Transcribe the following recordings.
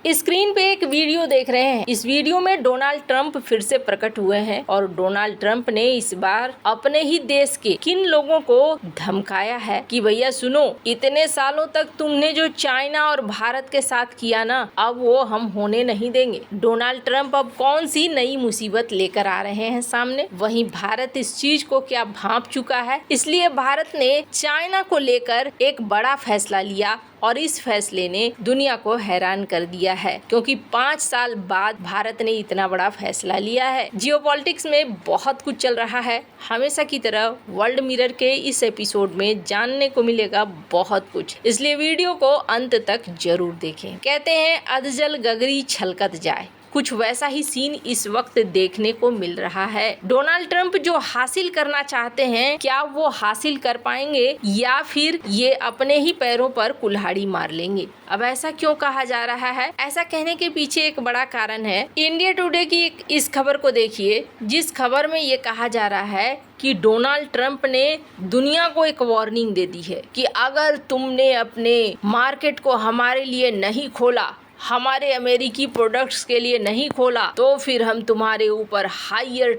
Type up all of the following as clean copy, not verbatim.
Screen पे एक video देख रहे हैं। इस वीडियो में डोनाल्ड ट्रंप फिर से प्रकट हुए हैं और डोनाल्ड ट्रंप ने इस बार अपने ही देश के किन लोगों को धमकाया है कि भैया सुनो, इतने सालों तक तुमने जो चाइना और भारत के साथ किया ना, अब वो हम होने नहीं देंगे। डोनाल्ड ट्रंप अब कौन सी नई मुसीबत लेकर आ रहे हैं सामने। वहीं भारत इस चीज को क्या भांप चुका है, इसलिए भारत ने चाइना को लेकर एक बड़ा फैसला लिया और इस फैसले ने दुनिया को हैरान कर दिया है, क्योंकि 5 साल बाद भारत ने इतना बड़ा फैसला लिया है। जियोपॉलिटिक्स में बहुत कुछ चल रहा है। हमेशा की तरह वर्ल्ड मिरर के इस एपिसोड में जानने को मिलेगा बहुत कुछ, इसलिए वीडियो को अंत तक जरूर देखें। कहते हैं अधजल गगरी छलकत जाए, कुछ वैसा ही सीन इस वक्त देखने को मिल रहा है। डोनाल्ड ट्रंप जो हासिल करना चाहते हैं, क्या वो हासिल कर पाएंगे या फिर ये अपने ही पैरों पर कुल्हाड़ी मार लेंगे। अब ऐसा क्यों कहा जा रहा है? ऐसा कहने के पीछे एक बड़ा कारण है। इंडिया टुडे की इस खबर को देखिए, जिस खबर में ये कहा जा रहा है कि डोनाल्ड ट्रंप ने दुनिया को एक वार्निंग दे दी है कि अगर तुमने अपने मार्केट को हमारे लिए नहीं खोला, हमारे अमेरिकी प्रोडक्ट्स के लिए नहीं खोला, तो फिर हम तुम्हारे ऊपर हायर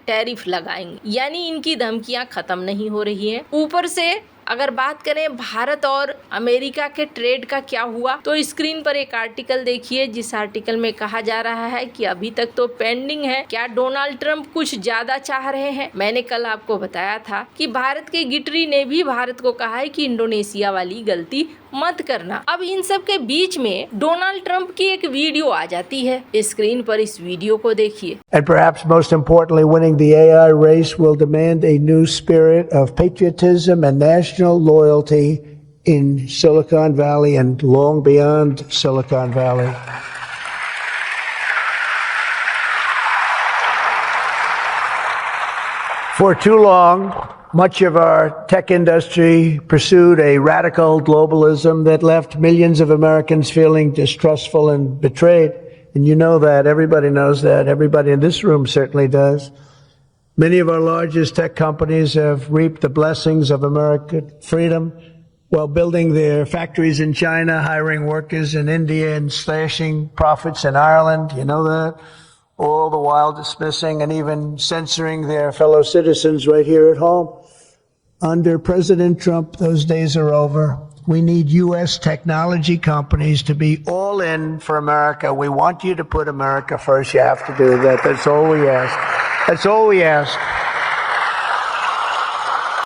टैरिफ लगाएंगे। यानी इनकी धमकियां खत्म नहीं हो रही हैं। ऊपर से अगर बात करें भारत और अमेरिका के ट्रेड का क्या हुआ, तो स्क्रीन पर एक आर्टिकल देखिए, जिस आर्टिकल में कहा जा रहा है कि अभी तक तो पेंडिंग है। क्या डोनाल्ड ट्रंप कुछ ज्यादा चाह रहे हैं? मैंने कल आपको बताया था कि भारत के गिटरी ने भी भारत को कहा है कि इंडोनेशिया वाली गलती मत करना। अब इन सब के बीच में डोनाल्ड ट्रंप की एक वीडियो आ जाती है। स्क्रीन पर इस वीडियो को देखिए। And perhaps most importantly, winning the AI race will demand a new spirit of patriotism and national loyalty in Silicon Valley and long beyond Silicon Valley. For too long, much of our tech industry pursued a radical globalism that left millions of Americans feeling distrustful and betrayed. And you know that. Everybody knows that. Everybody in this room certainly does. Many of our largest tech companies have reaped the blessings of American freedom while building their factories in China, hiring workers in India, and slashing profits in Ireland. You know that? All the while dismissing and even censoring their fellow citizens right here at home. Under President Trump, those days are over. We need U.S. technology companies to be all in for America. We want you to put America first. You have to do that. That's all we ask. That's all we ask.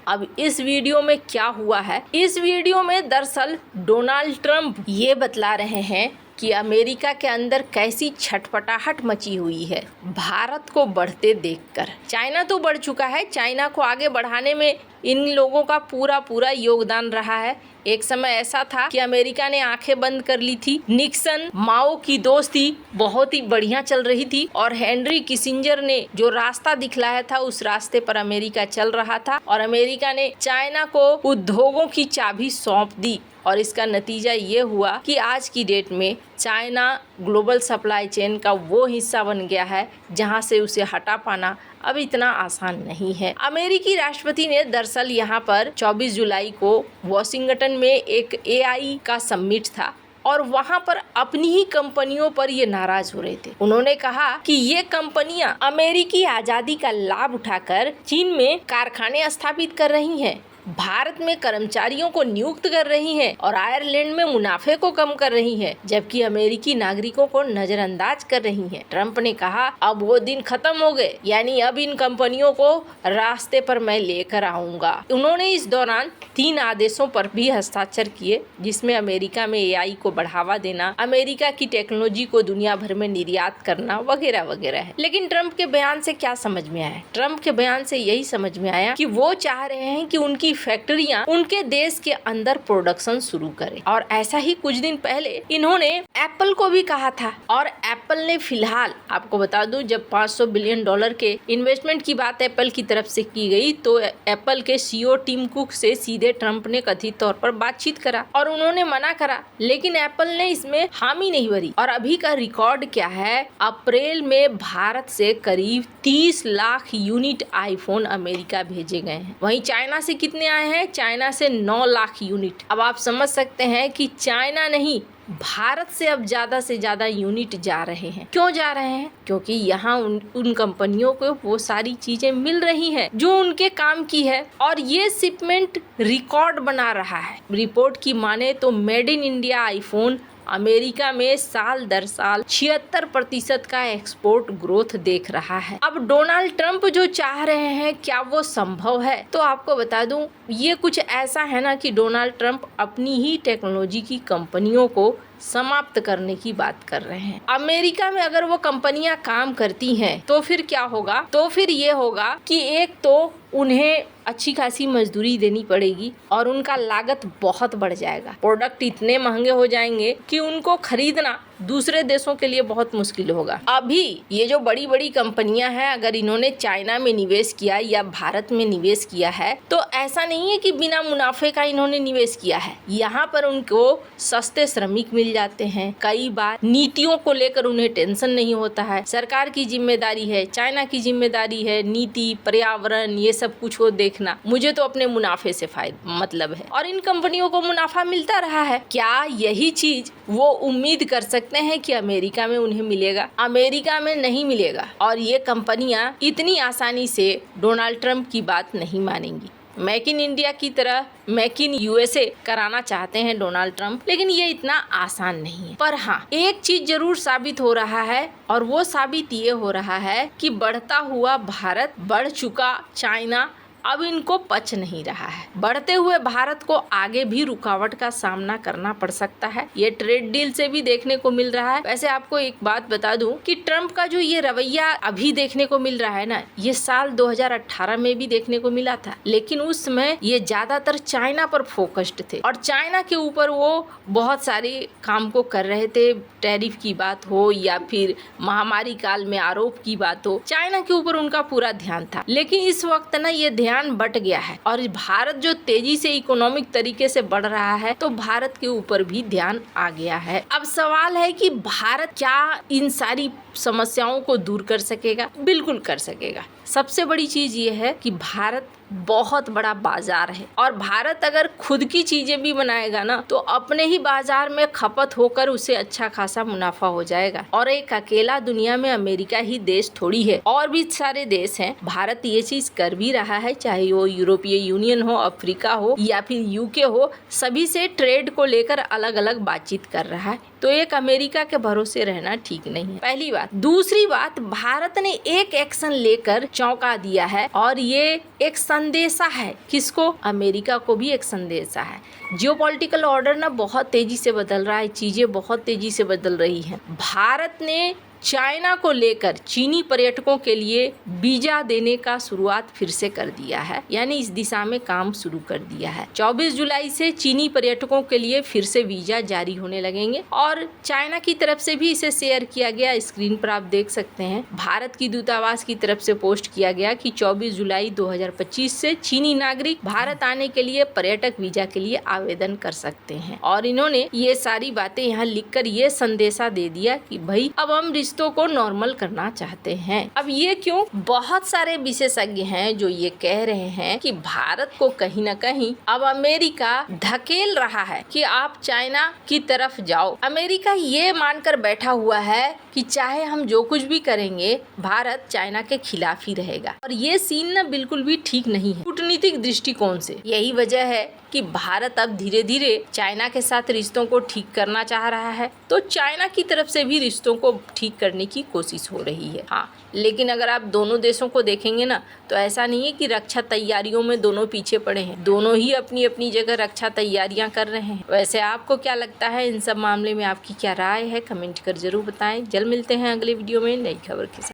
अब इस video में क्या हुआ है? इस video में दरअसल Donald Trump ये बतला रहे हैं कि अमेरिका के अंदर कैसी छटपटाहट मची हुई है भारत को बढ़ते देखकर। चाइना तो बढ़ चुका है, चाइना को आगे बढ़ाने में इन लोगों का पूरा योगदान रहा है। एक समय ऐसा था कि अमेरिका ने आंखें बंद कर ली थी। निक्सन माओ की दोस्ती बहुत ही बढ़िया चल रही थी और हेनरी किसिंजर ने जो रास्ता दिखलाया था, उस रास्ते पर अमेरिका चल रहा था और अमेरिका ने चाइना को उद्योगों की चाबी सौंप दी। और इसका नतीजा ये हुआ कि आज की डेट में चाइना ग्लोबल सप्लाई चेन का वो हिस्सा बन गया है जहां से उसे हटा पाना अब इतना आसान नहीं है। अमेरिकी राष्ट्रपति ने दरअसल यहां पर 24 जुलाई को वॉशिंगटन में एक AI का समिट था और वहां पर अपनी ही कंपनियों पर ये नाराज हो रहे थे। उन्होंने कहा कि ये कंपनियां अमेरिकी आजादी का लाभ उठाकर चीन में कारखाने स्थापित कर रही हैं, भारत में कर्मचारियों को नियुक्त कर रही हैं और आयरलैंड में मुनाफे को कम कर रही हैं, जबकि अमेरिकी नागरिकों को नजरअंदाज कर रही हैं। ट्रंप ने कहा अब वो दिन खत्म हो गए, यानी अब इन कंपनियों को रास्ते पर मैं लेकर आऊंगा। उन्होंने इस दौरान 3 आदेशों पर भी हस्ताक्षर किए, जिसमें अमेरिका में AI को बढ़ावा देना, अमेरिका की टेक्नोलॉजी को दुनिया भर में निर्यात करना वगैरह वगैरह है। लेकिन ट्रंप के बयान से क्या समझ में आया? ट्रंप के बयान से यही समझ में आया कि वो चाह रहे हैं कि उनकी फैक्ट्रियां उनके देश के अंदर प्रोडक्शन शुरू करें। और ऐसा ही कुछ दिन पहले इन्होंने एप्पल को भी कहा था और एप्पल ने फिलहाल, आपको बता दूं, जब $500 बिलियन के इन्वेस्टमेंट की बात एप्पल की तरफ से की गई तो एप्पल के CEO टिम कुक से सीधे ट्रंप ने कथित तौर पर बातचीत करा और उन्होंने मना करा, लेकिन एप्पल ने इसमें हामी नहीं भरी। और अभी का रिकॉर्ड क्या है? अप्रैल में भारत से करीब 30 लाख यूनिट आईफोन अमेरिका भेजे गए हैं। वहीं चाइना से कितने आए हैं? चाइना से 9 लाख यूनिट। अब आप समझ सकते हैं कि चाइना नहीं भारत से अब ज़्यादा से ज़्यादा यूनिट जा रहे हैं। क्यों जा रहे हैं? क्योंकि यहाँ उन कंपनियों को वो सारी चीज़ें मिल रही हैं जो उनके काम की है, और ये शिपमेंट रिकॉर्ड बना रहा है। रिपोर्ट की माने तो made in India iPhone America में साल दर साल 76% का एक्सपोर्ट ग्रोथ देख रहा है। अब डोनाल्ड ट्रंप जो चाह रहे हैं, क्या वो संभव है? तो आपको बता दूं, ये कुछ ऐसा है ना कि डोनाल्ड ट्रंप अपनी ही टेक्नोलॉजी की कंपनियों को समाप्त करने की बात कर रहे हैं। अमेरिका में अगर वो कंपनियां काम करती हैं तो फिर क्या होगा? तो फिर ये होगा कि एक तो उन्हें अच्छी खासी मजदूरी देनी पड़ेगी और उनका लागत बहुत बढ़ जाएगा। प्रोडक्ट इतने महंगे हो जाएंगे कि उनको खरीदना दूसरे देशों के लिए बहुत मुश्किल होगा। अभी ये जो बड़ी बड़ी कंपनियां हैं, अगर इन्होंने चाइना में निवेश किया या भारत में निवेश किया है, तो ऐसा नहीं है कि बिना मुनाफे का इन्होंने निवेश किया है। यहाँ पर उनको सस्ते श्रमिक मिल जाते हैं। कई बार नीतियों को लेकर उन्हें टेंशन नहीं होता है। सरकार की जिम्मेदारी है, चाइना की जिम्मेदारी है, नीति, पर्यावरण, ये सब कुछ वो देखना। मुझे तो अपने मुनाफे से फायदा मतलब है, और इन कंपनियों को मुनाफा मिलता रहा है। क्या यही चीज वो उम्मीद कर सकते हैं कि अमेरिका में उन्हें मिलेगा? अमेरिका में नहीं मिलेगा, और ये कंपनियां इतनी आसानी से डोनाल्ड ट्रंप की बात नहीं मानेंगी। मेक इन इंडिया की तरह मेक इन यूएसए कराना चाहते हैं डोनाल्ड ट्रंप, लेकिन ये इतना आसान नहीं है। पर हाँ, एक चीज जरूर साबित हो रहा है, और वो साबित ये हो रहा है कि बढ़ता हुआ भारत, बढ़ चुका चाइना अब इनको पच नहीं रहा है। बढ़ते हुए भारत को आगे भी रुकावट का सामना करना पड़ सकता है। ये ट्रेड डील से भी देखने को मिल रहा है। वैसे आपको एक बात बता दूं कि ट्रंप का जो ये रवैया अभी देखने को मिल रहा है ना, ये साल 2018 में भी देखने को मिला था, लेकिन उस समय ये ज्यादातर चाइना पर फोकस्ड थे और चाइना के ऊपर वो बहुत सारे काम को कर रहे थे। टैरिफ की बात हो या फिर महामारी काल में आरोप की बात हो, चाइना के ऊपर उनका पूरा ध्यान था। लेकिन इस वक्त ना ये ध्यान बट गया है, और भारत जो तेजी से इकोनॉमिक तरीके से बढ़ रहा है, तो भारत के ऊपर भी ध्यान आ गया है। अब सवाल है कि भारत क्या इन सारी समस्याओं को दूर कर सकेगा? बिल्कुल कर सकेगा। सबसे बड़ी चीज ये है कि भारत बहुत बड़ा बाजार है, और भारत अगर खुद की चीजें भी बनाएगा ना, तो अपने ही बाजार में खपत होकर उसे अच्छा खासा मुनाफा हो जाएगा। और एक अकेला दुनिया में अमेरिका ही देश थोड़ी है, और भी सारे देश हैं। भारत ये चीज कर भी रहा है, चाहे वो यूरोपीय यूनियन हो, अफ्रीका हो या फिर यूके हो, सभी से ट्रेड को लेकर अलग अलग बातचीत कर रहा है। तो एक अमेरिका के भरोसे रहना ठीक नहीं है, पहली बात। दूसरी बात, भारत ने एक एक्शन लेकर चौंका दिया है, और ये एक संदेशा है। किसको? अमेरिका को भी एक संदेशा है। जियोपॉलिटिकल ऑर्डर ना बहुत तेजी से बदल रहा है, चीजें बहुत तेजी से बदल रही हैं। भारत ने चाइना को लेकर चीनी पर्यटकों के लिए वीजा देने का शुरुआत फिर से कर दिया है, यानी इस दिशा में काम शुरू कर दिया है। 24 जुलाई से चीनी पर्यटकों के लिए फिर से वीजा जारी होने लगेंगे, और चाइना की तरफ से भी इसे शेयर किया गया। स्क्रीन पर आप देख सकते हैं, भारत की दूतावास की तरफ से पोस्ट किया गया कि 24 जुलाई 2025 से चीनी नागरिक भारत आने के लिए पर्यटक वीजा के लिए आवेदन कर सकते हैं। और इन्होंने ये सारी बातें यहाँ लिखकर ये संदेशा दे दिया कि भाई अब हम रिश्तों को नॉर्मल करना चाहते हैं। अब ये क्यों? बहुत सारे विशेषज्ञ हैं जो ये कह रहे हैं कि भारत को कहीं न कहीं अब अमेरिका धकेल रहा है कि आप चाइना की तरफ जाओ। अमेरिका ये मानकर बैठा हुआ है कि चाहे हम जो कुछ भी करेंगे, भारत चाइना के खिलाफ ही रहेगा, और ये सीन ना बिल्कुल भी ठीक नहीं है कूटनीतिक दृष्टिकोण से। यही वजह है कि भारत अब धीरे धीरे चाइना के साथ रिश्तों को ठीक करना चाह रहा है, तो चाइना की तरफ से भी रिश्तों को ठीक करने की कोशिश हो रही है। हाँ, लेकिन अगर आप दोनों देशों को देखेंगे ना, तो ऐसा नहीं है कि रक्षा तैयारियों में दोनों पीछे पड़े हैं। दोनों ही अपनी अपनी जगह रक्षा तैयारियां कर रहे हैं। वैसे आपको क्या लगता है इन सब मामले में? आपकी क्या राय है? कमेंट कर जरूर बताएं। जल्द मिलते हैं अगले वीडियो में नई खबर के साथ।